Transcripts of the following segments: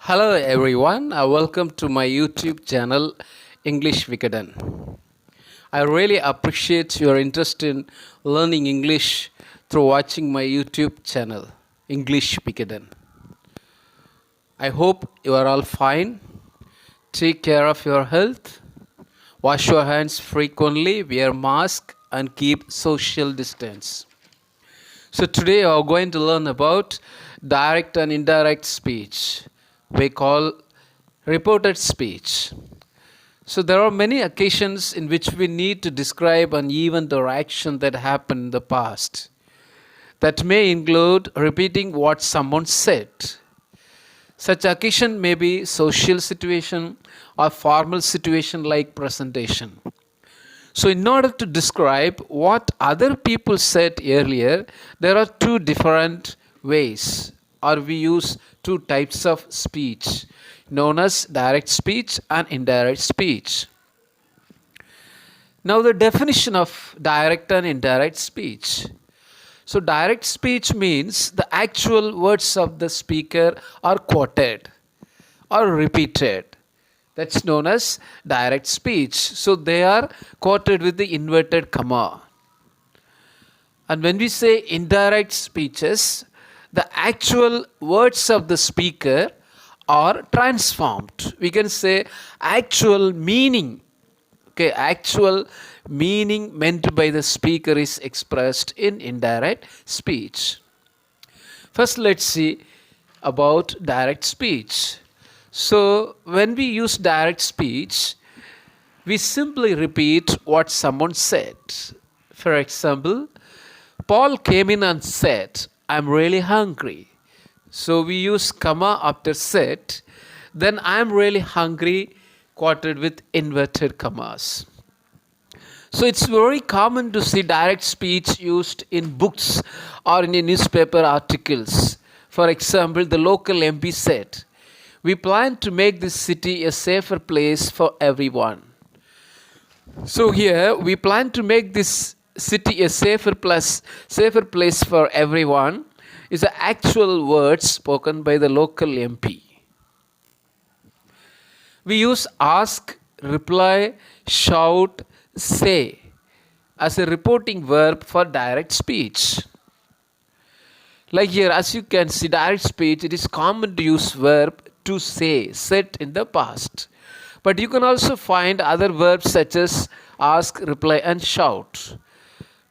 Hello everyone, welcome to my YouTube channel English Vicadon. I really appreciate your interest in learning English through watching my YouTube channel English Vicadon. I hope you are all fine. Take care of your health. Wash your hands frequently, wear mask and keep social distance. So today we are going to learn about direct and indirect speech. We call reported speech. So there are many occasions in which we need to describe an event or action that happened in the past. That may include repeating what someone said. Such occasion may be social situation or formal situation like presentation. So in order to describe what other people said earlier, there are two different ways, or we use two types of speech known as direct speech and indirect speech. Now the definition of direct and indirect speech. So direct speech means the actual words of the speaker are quoted or repeated. That's known as direct speech. So they are quoted with the inverted comma. And when we say indirect speeches, the actual words of the speaker are transformed. We can say actual meaning. Okay, actual meaning meant by the speaker is expressed in indirect speech. First, let's see about direct speech. So, when we use direct speech, we simply repeat what someone said. For example, Paul came in and said, I'm really hungry. So, we use comma after said, then I'm really hungry, quoted with inverted commas. So, it's very common to see direct speech used in books or in newspaper articles. For example, the local MP said, we plan to make this city a safer place for everyone. So here we plan to make this city a safer place for everyone is the actual words spoken by the local MP. We use ask, reply, shout, say as a reporting verb for direct speech. Like here, as you can see, direct speech, it is common to use verb to say, said in the past. But you can also find other verbs such as ask, reply, and shout.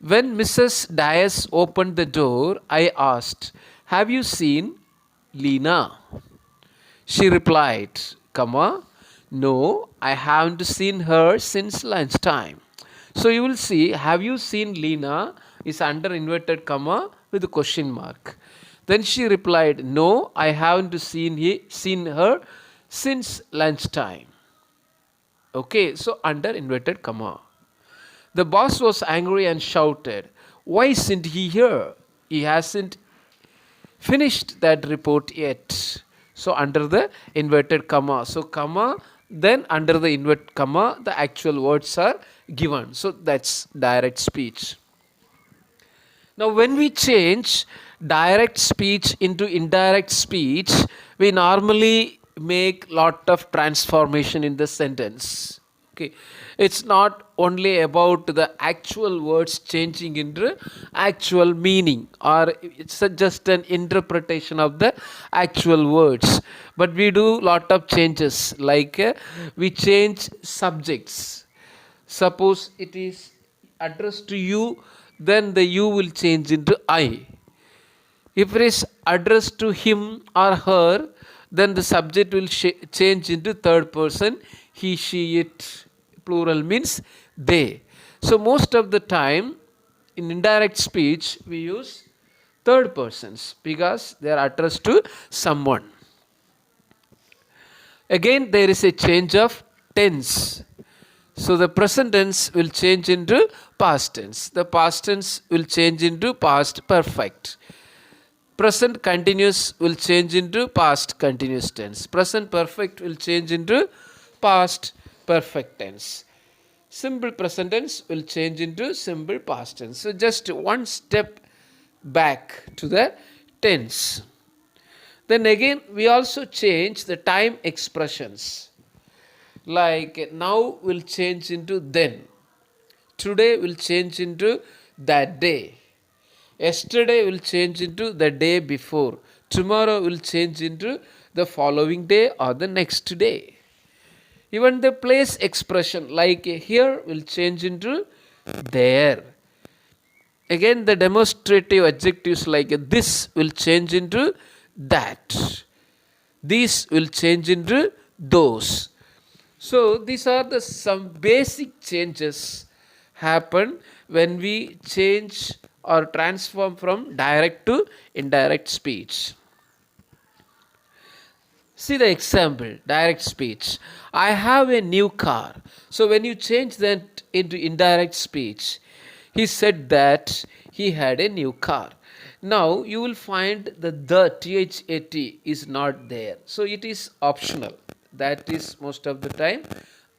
When Mrs. Dias opened the door, I asked, have you seen Lena? She replied, comma, no, I haven't seen her since lunchtime. So you will see, have you seen Lena is under inverted comma with a question mark. Then she replied, no, I haven't seen her since lunchtime. Okay, so under inverted comma. The boss was angry and shouted, why isn't he here? He hasn't finished that report yet. So under the inverted comma. So comma, then under the inverted comma, the actual words are given. So that's direct speech. Now, when we change direct speech into indirect speech, we normally make lot of transformation in the sentence. Okay, it's not only about the actual words changing into actual meaning, or it's just an interpretation of the actual words, but we do lot of changes, like we change subjects. Suppose it is addressed to you, then the you will change into I. If it is addressed to him or her, then the subject will change into third person, he, she, it. Plural means they. So most of the time in indirect speech we use third persons because they are addressed to someone. Again, there is a change of tense. So the present tense will change into past tense. The past tense will change into past perfect. Present continuous will change into past continuous tense. Present perfect will change into past perfect tense. Simple present tense will change into simple past tense. So just one step back to the tense. Then again, we also change the time expressions. Like now will change into then. Today will change into that day. Yesterday will change into the day before. Tomorrow will change into the following day or the next day. Even the place expression like here will change into there. Again, the demonstrative adjectives like this will change into that. These will change into those. So these are the some basic changes happen when we change or transform from direct to indirect speech. See the example, direct speech. I have a new car. So when you change that into indirect speech, he said that he had a new car. Now you will find that the THAT is not there. So it is optional. That is most of the time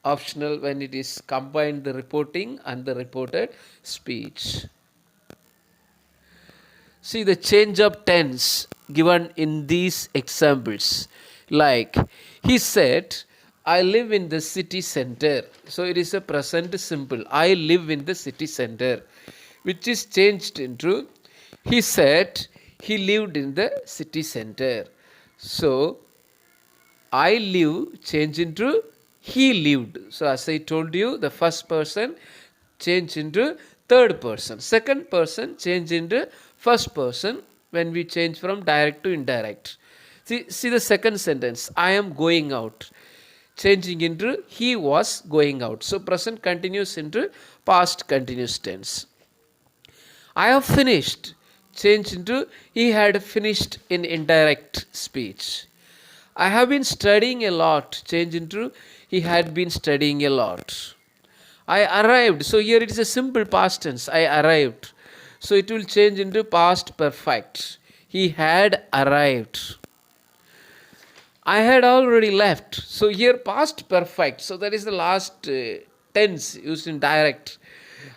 optional when it is combined the reporting and the reported speech. See the change of tense given in these examples. Like he said, I live in the city center. So it is a present simple. I live in the city center, which is changed into he said he lived in the city center. So I live changed into he lived. So as I told you, the first person change into third person. Second person change into first person when we change from direct to indirect. See the second sentence. I am going out. Changing into he was going out. So present continues into past continuous tense. I have finished. Change into he had finished in indirect speech. I have been studying a lot. Change into he had been studying a lot. I arrived. So here it is a simple past tense. I arrived. So it will change into past perfect. He had arrived. I had already left. So here past perfect. So that is the last tense used in direct.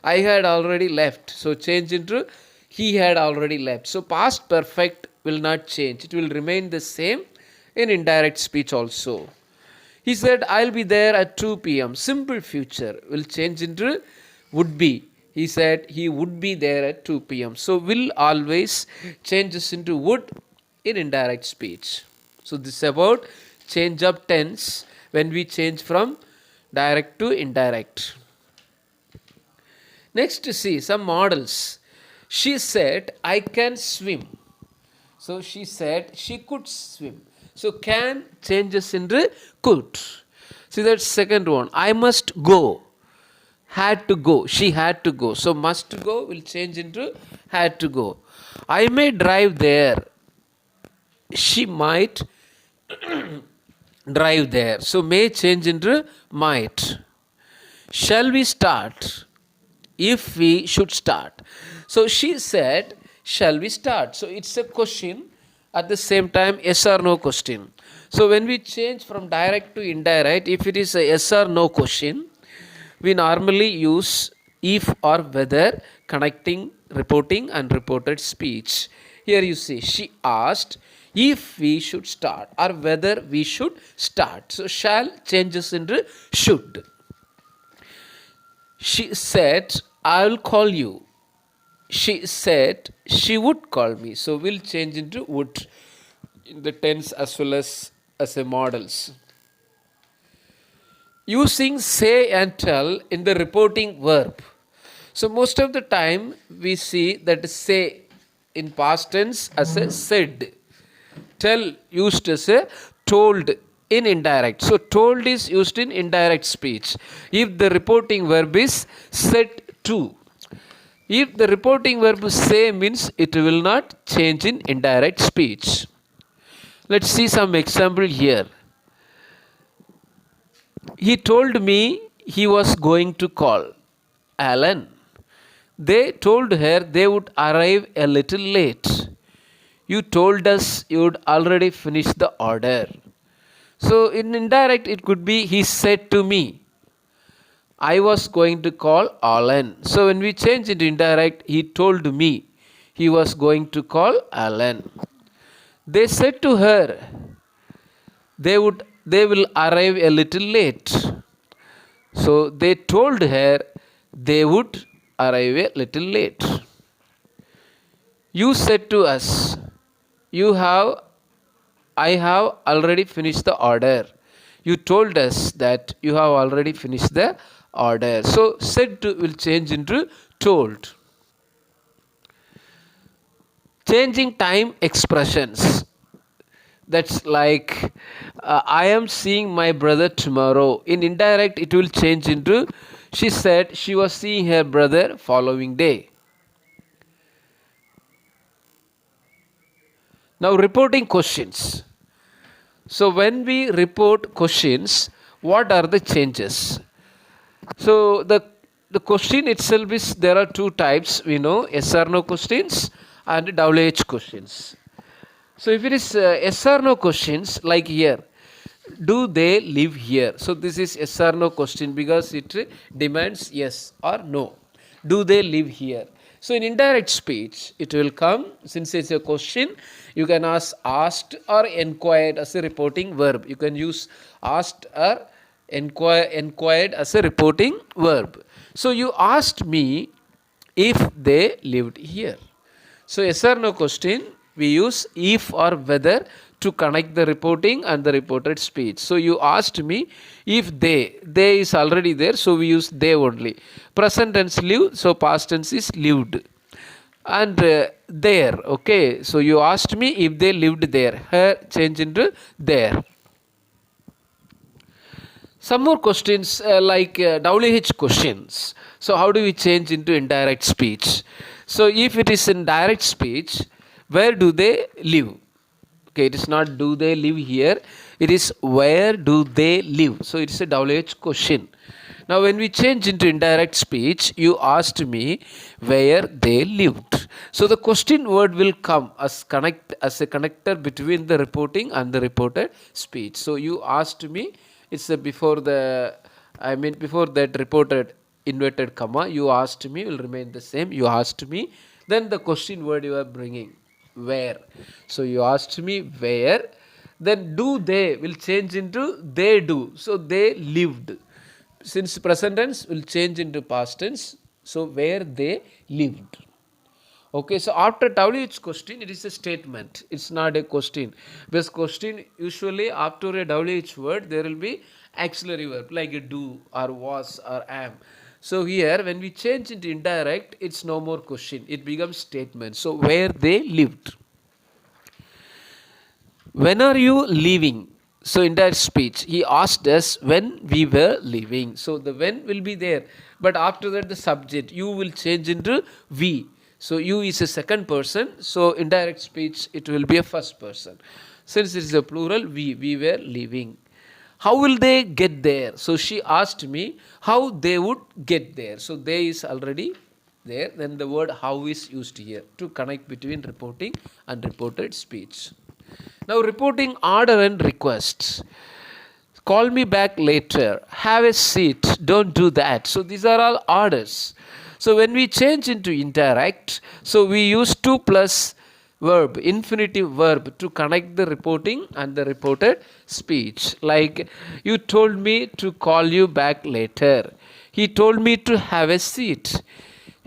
I had already left. So change into he had already left. So past perfect will not change. It will remain the same in indirect speech also. He said, I'll be there at 2 p.m. Simple future will change into would be. He said he would be there at 2 p.m. So will always changes into would in indirect speech. So this is about change of tense when we change from direct to indirect. Next, see some models. She said, I can swim. So she said she could swim. So can changes into could. See that second one. I must go. Had to go. She had to go. So must go will change into had to go. I may drive there. She might drive there. So may change into might. Shall we start? If we should start. So she said, shall we start? So it's a question at the same time yes or no question. So when we change from direct to indirect, if it is a yes or no question, we normally use if or whether connecting reporting and reported speech. Here you see she asked if we should start or whether we should start. So shall changes into should. She said, I'll call you. She said she would call me. So will change into would in the tense as well as a models. Using say and tell in the reporting verb. So most of the time we see that say in past tense as a said. Tell used as a told in indirect. So told is used in indirect speech. If the reporting verb is said to. If the reporting verb say means it will not change in indirect speech. Let's see some example here. He told me he was going to call Alan. They told her they would arrive a little late. You told us you would already finish the order. So in indirect it could be he said to me, I was going to call Alan. So when we change it indirect, he told me he was going to call Alan. They said to her, they will arrive a little late. So they told her they would arrive a little late. You said to us, you have I have already finished the order. You told us that you have already finished the order. So said to will change into told. Changing time expressions. That's like I am seeing my brother tomorrow. In indirect, it will change into she said she was seeing her brother following day. Now, reporting questions. So, when we report questions, what are the changes? So, the question itself is there are two types we know, yes or no questions and WH questions. So, if it is yes or no questions like here, do they live here? So, this is yes or no question because it demands yes or no. Do they live here? So, in indirect speech, it will come since it's a question. You can ask asked or inquired as a reporting verb. You can use asked or inquired as a reporting verb. So, you asked me if they lived here. So, yes or no question, we use if or whether to connect the reporting and the reported speech. So, you asked me if they is already there, so we use they only. Present tense live, so past tense is lived. And there, okay. So, you asked me if they lived there. Her change into there. Some more questions like WH questions. So, how do we change into indirect speech? So, if it is in direct speech, where do they live? Okay, it is not do they live here, it is where do they live. So, it is a WH question. Now, when we change into indirect speech, you asked me where they lived. So, the question word will come as a connector between the reporting and the reported speech. So, you asked me, it's before before that reported inverted comma, you asked me will remain the same. You asked me, then the question word you are bringing, where. So, you asked me where, then do they will change into they do. So, they lived. Since present tense will change into past tense, so where they lived. Okay, so after WH question, it is a statement. It's not a question. Because question usually after a WH word, there will be auxiliary verb like a do or was or am. So here, when we change into indirect, it's no more question. It becomes statement. So where they lived. When are you leaving? So in that speech, he asked us when we were leaving. So the when will be there. But after that, the subject, you will change into we. So you is a second person. So in direct speech, it will be a first person. Since it is a plural, we were leaving. How will they get there? So she asked me how they would get there. So they is already there. Then the word how is used here to connect between reporting and reported speech. Now, reporting order and requests. Call me back later. Have a seat. Don't do that. So, these are all orders. So, when we change into indirect, so we use 2 plus verb, infinitive verb to connect the reporting and the reported speech. Like, you told me to call you back later. He told me to have a seat.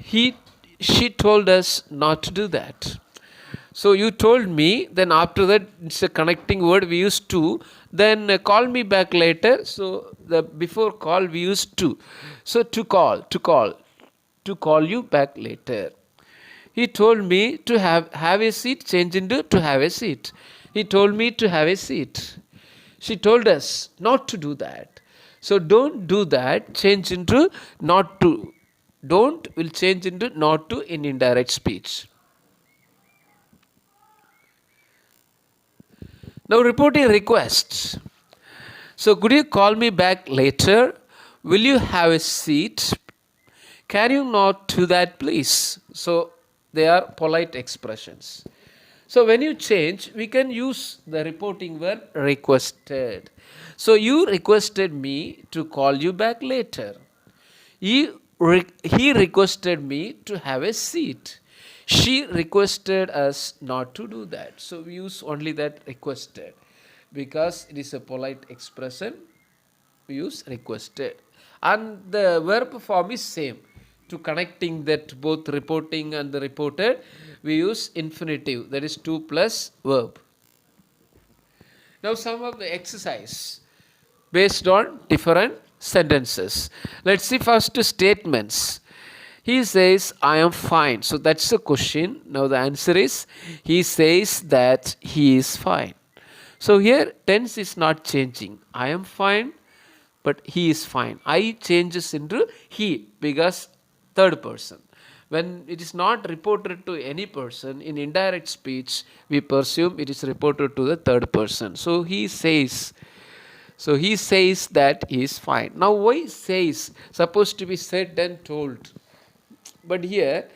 She told us not to do that. So you told me, then after that it's a connecting word we use to, then call me back later. So the before call we use to. So to call you back later. He told me to have a seat, change into to have a seat. He told me to have a seat. She told us not to do that. So don't do that, change into not to. Don't will change into not to in indirect speech. Now reporting requests. So could you call me back later? Will you have a seat? Can you not do that please? So they are polite expressions. So when you change, we can use the reporting verb requested. So you requested me to call you back later. He requested me to have a seat. She requested us not to do that. So we use only that requested. Because it is a polite expression, we use requested. And the verb form is same. To connecting that both reporting and the reported, we use infinitive. That is to plus verb. Now some of the exercise based on different sentences. Let's see first statements. He says, I am fine. So that's the question. Now the answer is, he says that he is fine. So here tense is not changing. I am fine, but he is fine. I changes into he because third person. When it is not reported to any person in indirect speech, we presume it is reported to the third person. So he says. So he says that he is fine. Now why says? Supposed to be said and told. But here,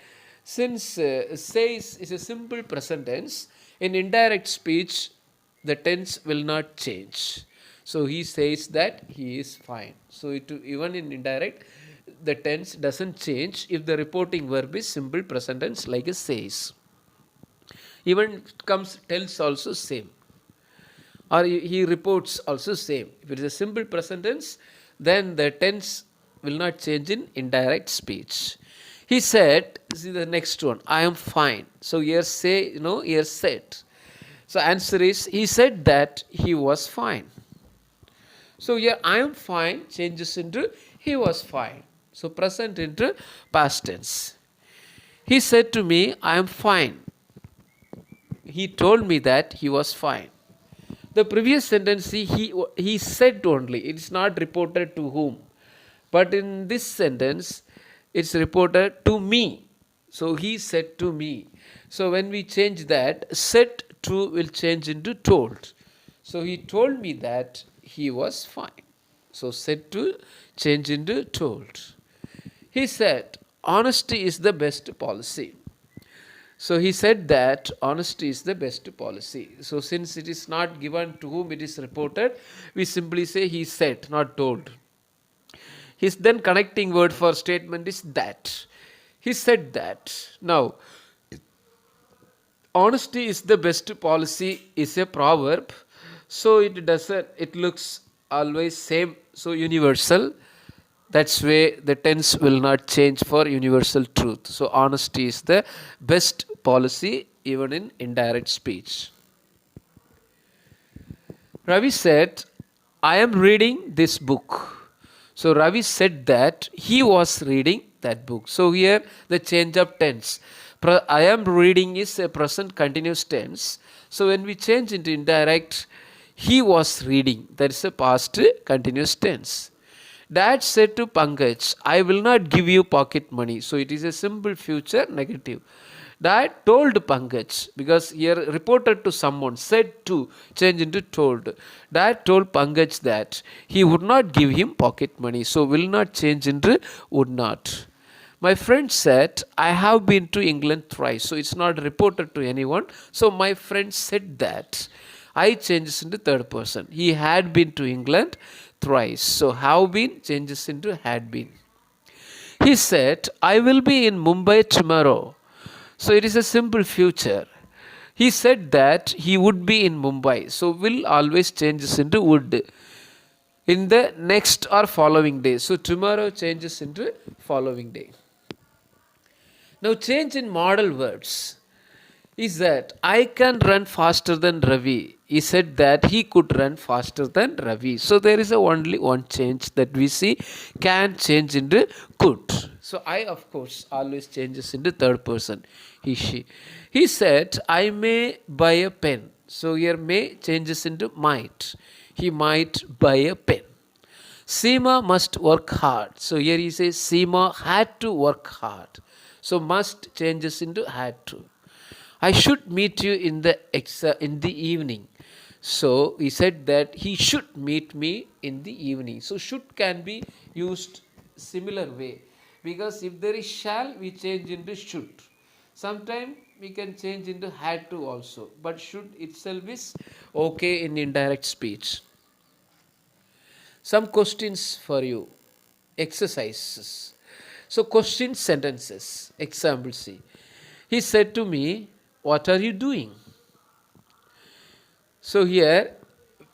since says is a simple present tense, in indirect speech, the tense will not change. So he says that he is fine. So even in indirect, the tense doesn't change if the reporting verb is simple present tense like a says. Even it comes tells also same. Or he reports also same. If it is a simple present tense, then the tense will not change in indirect speech. He said, see the next one, I am fine. So here say, here said. So answer is, he said that he was fine. So here I am fine changes into he was fine. So present into past tense. He said to me, I am fine. He told me that he was fine. The previous sentence, he said only. It's not reported to whom. But in this sentence, it's reported to me. So he said to me. So when we change that, said to will change into told. So he told me that he was fine. So said to change into told. He said, honesty is the best policy. So he said that honesty is the best policy. So since it is not given to whom it is reported, we simply say he said, not told. His then connecting word for statement is that. He said that. Now, honesty is the best policy is a proverb. So it looks always same, so universal. That's why the tense will not change for universal truth. So honesty is the best policy even in indirect speech. Ravi said, I am reading this book. So Ravi said that he was reading that book. So here the change of tense. I am reading is a present continuous tense. So when we change into indirect, he was reading. That is a past continuous tense. Dad said to Pankaj, I will not give you pocket money. So it is a simple future negative. Dad told Pankaj, because here reported to someone, said to, change into told. Dad told Pankaj that he would not give him pocket money. So will not change into would not. My friend said, I have been to England thrice. So it's not reported to anyone. So my friend said that. I changes into third person. He had been to England thrice. So have been changes into had been. He said, I will be in Mumbai tomorrow. So it is a simple future. He said that he would be in Mumbai. So will always changes into would. In the next or following day. So tomorrow changes into following day. Now change in modal words is that I can run faster than Ravi. He said that he could run faster than Ravi. So there is only one change that we see, can change into could. So I of course always changes into third person, he, she. He said I may buy a pen. So here may changes into might. He might buy a pen. Seema must work hard. So here he says Seema had to work hard. So must changes into had to. I should meet you in the evening. So he said that he should meet me in the evening. So should can be used similar way. Because if there is shall, we change into should. Sometimes we can change into had to also. But should itself is okay in indirect speech. Some questions for you. Exercises. So question sentences. Example C. He said to me, what are you doing? So here,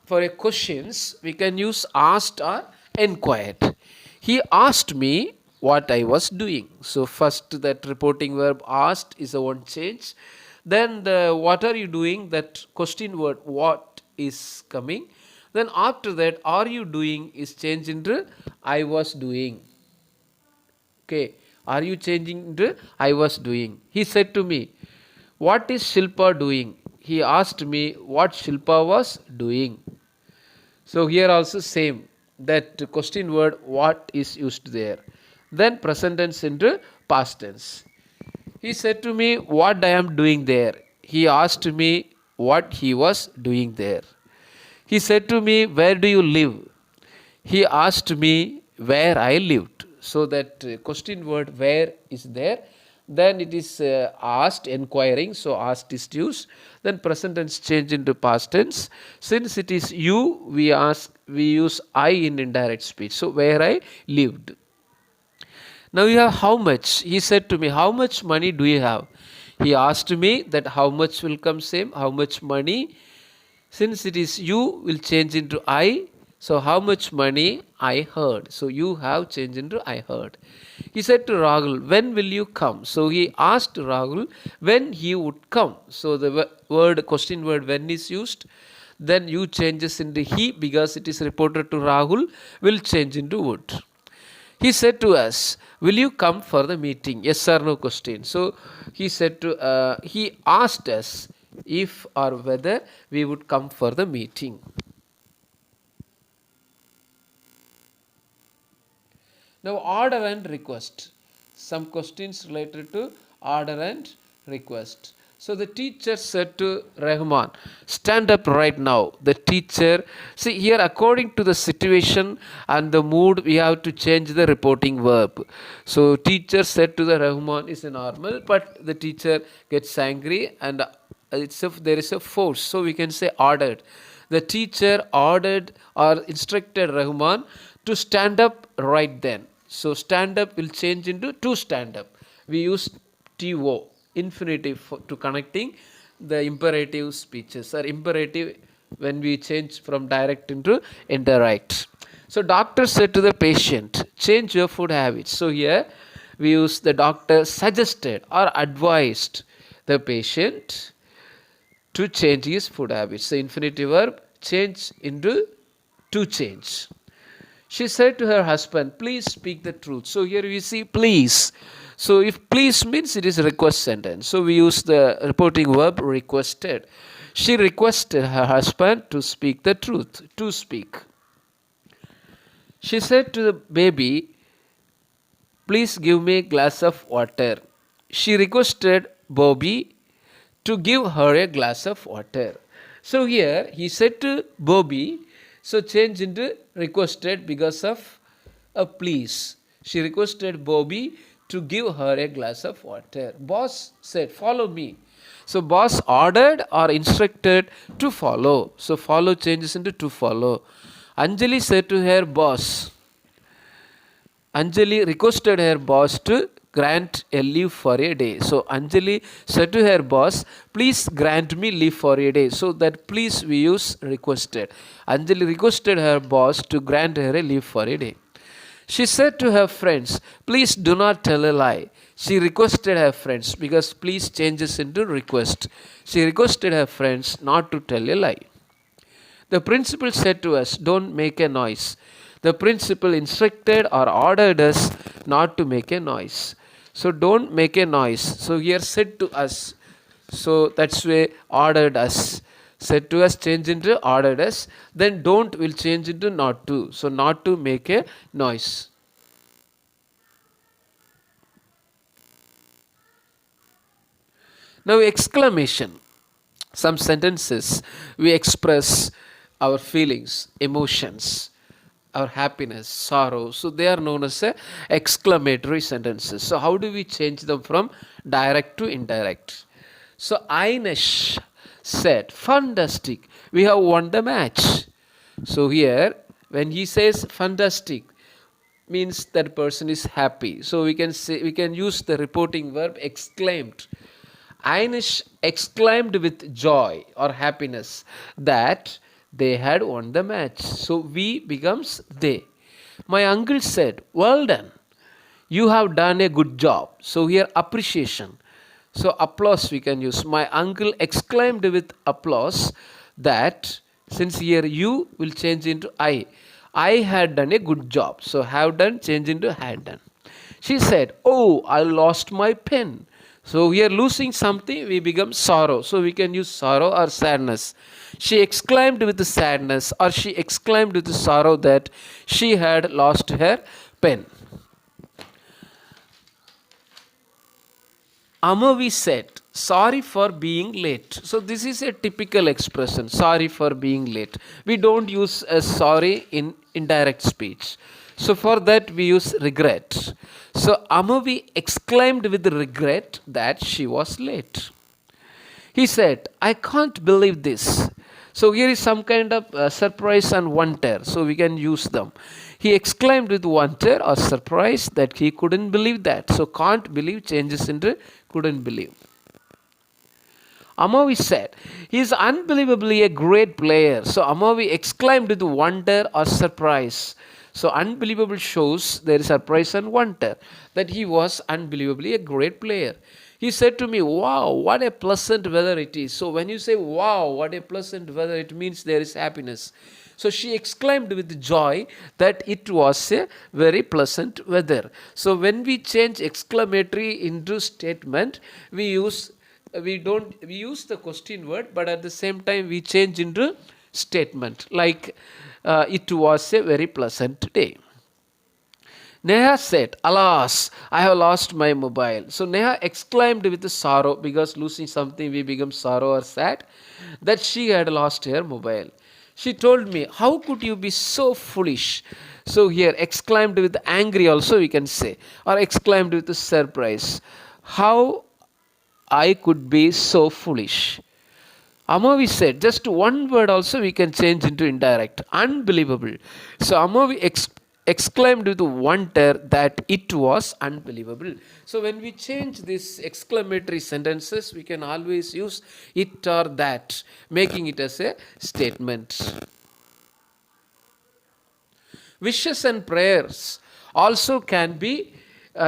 for a questions, we can use asked or inquired. He asked me what I was doing. So first that reporting verb asked is a one change. Then the what are you doing, that question word what is coming. Then after that are you doing is changed into I was doing. Okay, are you changing into I was doing? He said to me, what is Shilpa doing? He asked me what Shilpa was doing. So here also same, that question word what is used there. Then present tense into past tense. He said to me what I am doing there. He asked me what he was doing there. He said to me, where do you live? He asked me where I lived. So that question word where is there. Then it is asked, inquiring. So asked is used. Then present tense change into past tense. Since it is you, we use I in indirect speech. So where I lived. Now you have how much. He said to me, how much money do you have? He asked me that how much will come same, how much money. Since it is you, will change into I. So how much money I heard. So you have changed into I heard. He said to Rahul, when will you come? So he asked Rahul when he would come. So the word, question word when is used. Then you changes into he because it is reported to Rahul, will change into would. He said to us, will you come for the meeting? Yes or no question. So he said to, he asked us if or whether we would come for the meeting. Now order and request. Some questions related to order and request. So the teacher said to Rahman, stand up right now. The teacher, see here according to the situation and the mood we have to change the reporting verb. So teacher said to the Rahman is a normal, but the teacher gets angry and there is a force. So we can say ordered. The teacher ordered or instructed Rahman to stand up right then. So stand up will change into to stand up. We use TO, infinitive, to connecting the imperative speeches or imperative when we change from direct into indirect. So doctor said to the patient, change your food habits. So here we use the doctor suggested or advised the patient to change his food habits. The infinitive verb change into to change. She said to her husband, please speak the truth. So here we see please. So if please means it is a request sentence. So we use the reporting verb requested. She requested her husband to speak the truth, to speak. She said to the baby, please give me a glass of water. She requested Bobby to give her a glass of water. So here he said to Bobby, so change into requested because of a please. She requested Bobby to give her a glass of water. Boss said, follow me. So boss ordered or instructed to follow. So follow changes into to follow. Anjali said to her boss. Anjali requested her boss to grant a leave for a day. So Anjali said to her boss, please grant me leave for a day. So that please we use requested. Anjali requested her boss to grant her a leave for a day. She said to her friends, please do not tell a lie. She requested her friends because please changes into request. She requested her friends not to tell a lie. The principal said to us, don't make a noise. The principal instructed or ordered us not to make a noise. So don't make a noise. So here said to us. So that's why ordered us. Said to us change into ordered us. Then don't will change into not to. So not to make a noise. Now exclamation. Some sentences we express our feelings, emotions, our happiness, sorrow. So they are known as exclamatory sentences. So how do we change them from direct to indirect? So Ainesh said, fantastic, we have won the match. So here when he says fantastic means that person is happy. So we can say, we can use the reporting verb exclaimed. Inish exclaimed with joy or happiness that they had won the match. So we becomes they. My uncle said, "Well done. You have done a good job." So here appreciation. So applause we can use. My uncle exclaimed with applause that since here you will change into I. I had done a good job. So have done change into had done. She said, "Oh, I lost my pen." So we are losing something, we become sorrow. So we can use sorrow or sadness. She exclaimed with sadness, or she exclaimed with sorrow that she had lost her pen. Amavi said, "Sorry for being late." So this is a typical expression, sorry for being late. We don't use a sorry in indirect speech. So for that we use regret. So Amavi exclaimed with regret that she was late. He said, "I can't believe this." So here is some kind of surprise and wonder. So we can use them. He exclaimed with wonder or surprise that he couldn't believe that. So can't believe changes into couldn't believe. Amavi said, "He is unbelievably a great player." So Amavi exclaimed with wonder or surprise. So unbelievable shows there is surprise and wonder that he was unbelievably a great player. He said to me, "Wow, what a pleasant weather it is." So when you say, "Wow, what a pleasant weather," it means there is happiness. So she exclaimed with joy that it was a very pleasant weather. So when we change exclamatory into statement, we use the question word, but at the same time we change into statement like it was a very pleasant day. Neha said, "Alas, I have lost my mobile." So Neha exclaimed with sorrow, because losing something we become sorrow or sad, that she had lost her mobile. She told me, "How could you be so foolish?" So here exclaimed with angry also we can say, or exclaimed with surprise. How I could be so foolish. Amavi said, just one word also we can change into indirect. Unbelievable. So Amavi exclaimed with wonder that it was unbelievable. So when we change these exclamatory sentences, we can always use it or that, making it as a statement. Wishes and prayers also can be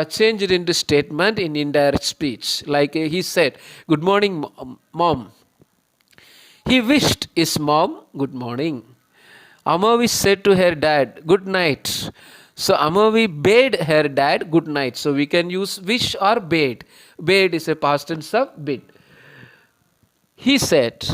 changed into statement in indirect speech. Like he said, "Good morning, mom." He wished his mom good morning. Amavi said to her dad, "Good night." So Amavi bade her dad good night. So we can use wish or bade. Bade is a past tense of bid. He said,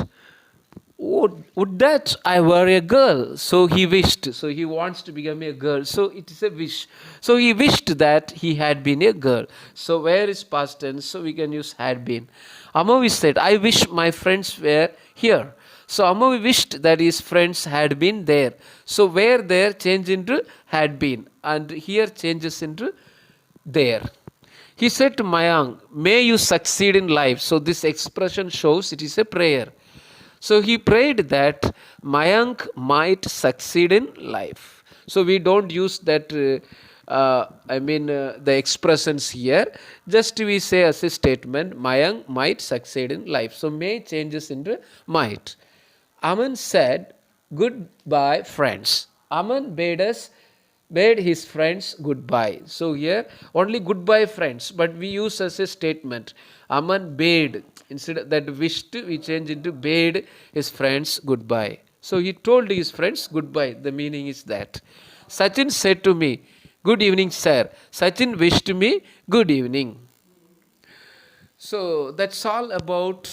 would that I were a girl." So he wished. So he wants to become a girl. So it is a wish. So he wished that he had been a girl. So where is past tense? So we can use had been. Amavi said, "I wish my friends were here." So Amavi wished that his friends had been there. So where there change into had been. And here changes into there. He said to Mayank, "May you succeed in life." So this expression shows it is a prayer. So he prayed that Mayank might succeed in life. So we don't use that, the expressions here. Just we say as a statement, Mayank might succeed in life. So may changes into might. Aman said, "Goodbye, friends." Aman bade his friends goodbye. So here only goodbye friends, but we use as a statement. Aman bade. Instead of that wished, we change into bade his friends goodbye. So he told his friends goodbye. The meaning is that. Sachin said to me, "Good evening, sir." Sachin wished me good evening. So that's all about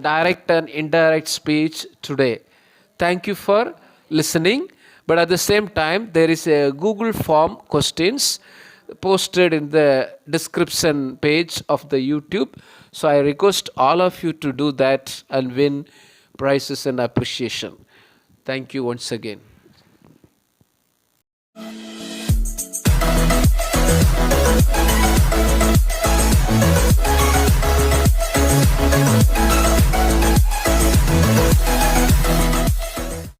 direct and indirect speech today. Thank you for listening. But at the same time, there is a Google form questions posted in the description page of the YouTube. So I request all of you to do that and win prizes and appreciation. Thank you once again.